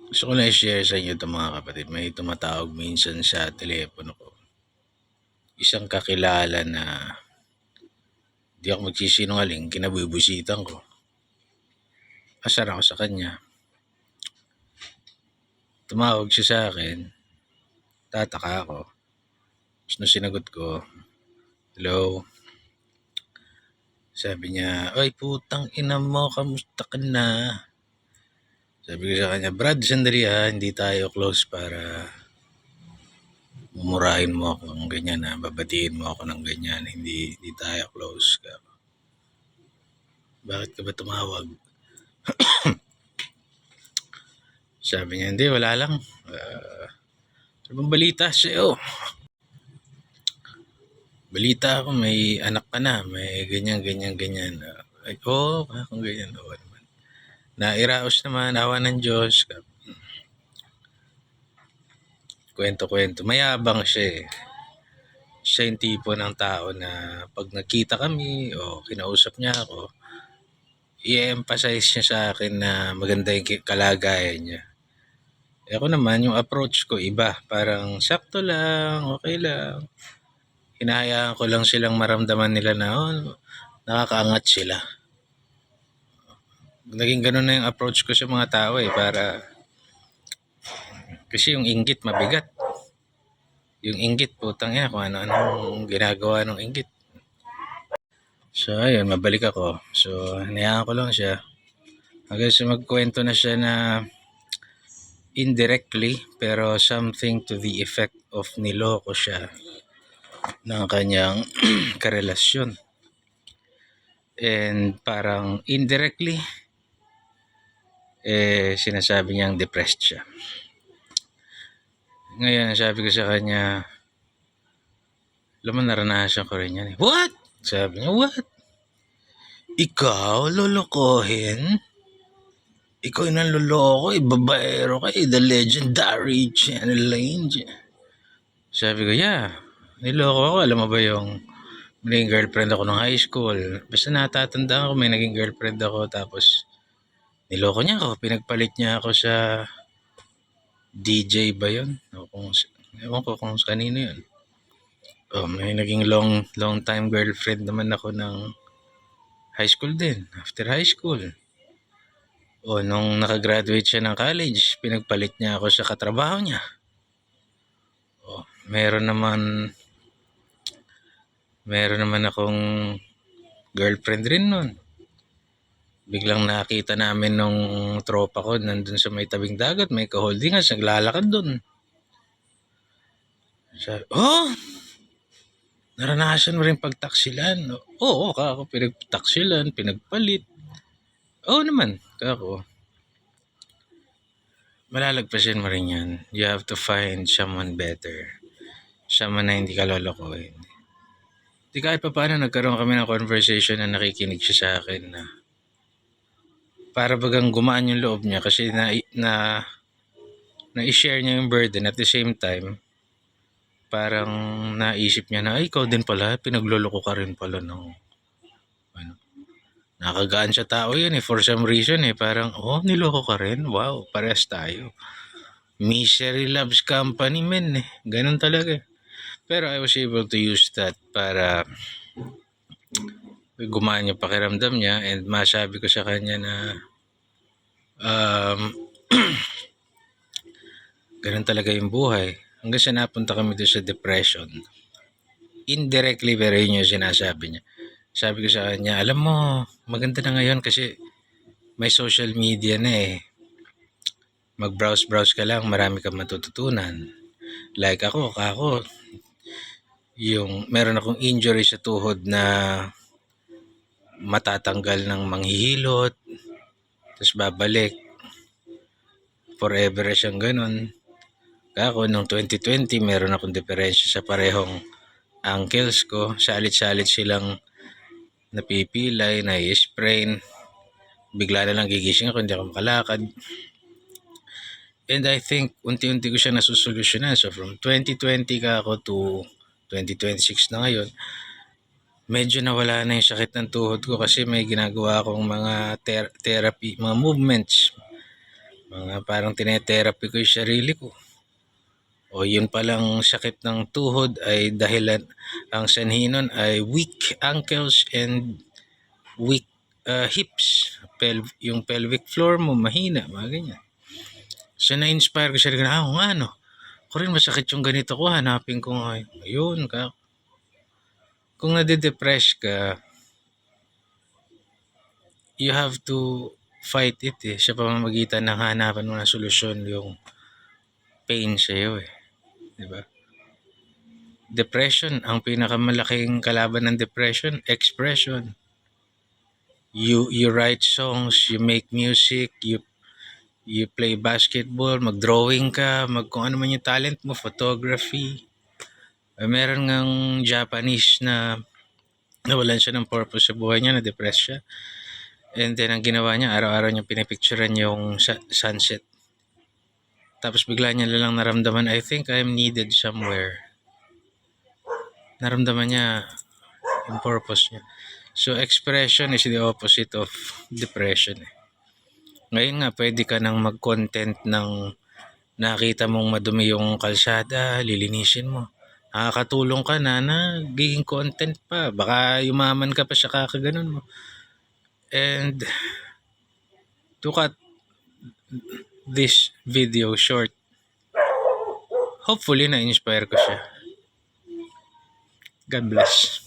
Gusto ko lang i-share sa inyo 'to mga kapatid. May tumatawag minsan sa telepono ko. Isang kakilala na di ako magsisinungaling, kinabubusitan ko. Asar ako sa kanya. Tumawag siya sa akin, tataka ako. Tapos nung sinagot ko, hello. Sabi niya, "Oy putang ina mo, kamusta ka na?" Sabi ko sa kanya, "Brad, sandali hindi tayo close para mumurahin mo ako ng ganyan babatiin mo ako ng ganyan. Hindi tayo close ka. Bakit ka ba tumawag?" Sabi niya, "Hindi, wala lang. Ano bang balita sa'yo? Balita ako may anak ka na, may ganyan, ganyan, ganyan." Ay, oo, kung ganyan. Oo naman. Nairaos naman, awa ng Diyos. Kwento-kwento. Mayabang siya eh. Siya yung tipo ng tao na pag nagkita kami o kinausap niya ako, i-emphasize niya sa akin na maganda yung kalagayan niya. Ako naman, yung approach ko iba. Parang sakto lang, okay lang. Hinahayaan ko lang silang maramdaman nila na nakakaangat sila. Naging ganun na yung approach ko sa mga tao para kasi yung inggit mabigat. Yung inggit, putang ina, kung ano-ano ginagawa ng inggit. So, ayun, mabalik ako. So, hinayaan ko lang siya. Hanggang sa magkwento na siya na indirectly, pero something to the effect of niloko siya ng kanyang karelasyon. And parang indirectly, sinasabi niyang depressed siya. Ngayon, sabi ko sa kanya, alam mo, naranasan ko rin yan. What? Sabi niya, what? Ikaw, lolokohin? Ikaw yung nanloloko, babaero ka, the legendary Channel Lane. Sabi ko, yeah, niloko ako. Alam mo ba yung naging girlfriend ako nung high school? Basta natatandaan ko, may naging girlfriend ako. Tapos, niloko niya ako. Pinagpalit niya ako sa DJ ba yun? O kung, ewan ko kung kanino yun. May naging long time girlfriend naman ako ng high school din. After high school. Nung nakagraduate siya ng college, pinagpalit niya ako sa katrabaho niya. Meron naman akong girlfriend rin nun. Biglang nakita namin nung tropa ko nandun sa may tabing dagat, may ka-holdingas, naglalakad dun. Sabi, naranasan mo rin pagtaksilan? Oo, kako, pinagtaksilan, pinagpalit. Oo naman, kako. Malalagpasin mo rin yan. You have to find someone better. Someone na hindi ka lolokohin. Di kahit pa paano nagkaroon kami ng conversation na nakikinig siya sa akin na para bagang gumaan yung loob niya kasi na-share niya yung burden at the same time parang naisip niya na ikaw din pala, pinagloloko ka rin pala ng nakagaan siya tao yun for some reason parang niloko ka rin, wow, parehas tayo. Misery loves company men ganun talaga. Pero I was able to use that para gumaan yung pakiramdam niya and masabi ko sa kanya na ganun talaga yung buhay. Hanggang sa napunta kami doon sa depression. Indirectly pero yun yung sinasabi niya. Sabi ko sa kanya, alam mo, maganda na ngayon kasi may social media na Mag-browse ka lang, marami kang matututunan. Like ako, yung meron akong injury sa tuhod na matatanggal ng manghihilot, tapos babalik. Forever siyang ganun. Ako, noong 2020, meron akong diferensya sa parehong ankles ko. Salit-salit silang napipilay, na-sprain. Bigla na lang gigising ako, hindi ako makalakad. And I think, unti-unti ko siya nasusolusyonan. So, from 2020 ako to 2026 na ngayon, medyo nawala na yung sakit ng tuhod ko kasi may ginagawa akong mga therapy, mga movements, Parang tinetherapy ko yung sarili ko. O yun palang sakit ng tuhod ay dahilan, ang sanhi nun ay weak ankles and weak hips. Yung pelvic floor mo mahina, mga ganyan. So na-inspire ko siya rin, ano, ko rin masakit yung ganito ko, hanapin ko nga. Ayun, kung nade-depress ka, you have to fight it eh. Sa pamamagitan ng hanapan mo ng solusyon yung pain sa'yo eh. Diba? Depression, ang pinakamalaking kalaban ng depression, expression. You write songs, you make music, you play basketball, mag-drawing ka, kung ano man yung talent mo, photography. Meron ngang Japanese na nawalan siya ng purpose sa buhay niya, na-depress siya. And then ang ginawa niya, araw-araw niya pinipicturean yung sunset. Tapos bigla niya lang naramdaman, I think I'm needed somewhere. Naramdaman niya yung purpose niya. So expression is the opposite of depression. Ngayon nga, pwede ka nang mag-content ng nakita mong madumi yung kalsada, lilinisin mo. Nakakatulong ka na nagiging content pa. Baka yumaman ka pa sa kakaganon mo. And to cut this video short, hopefully na-inspire ko siya. God bless.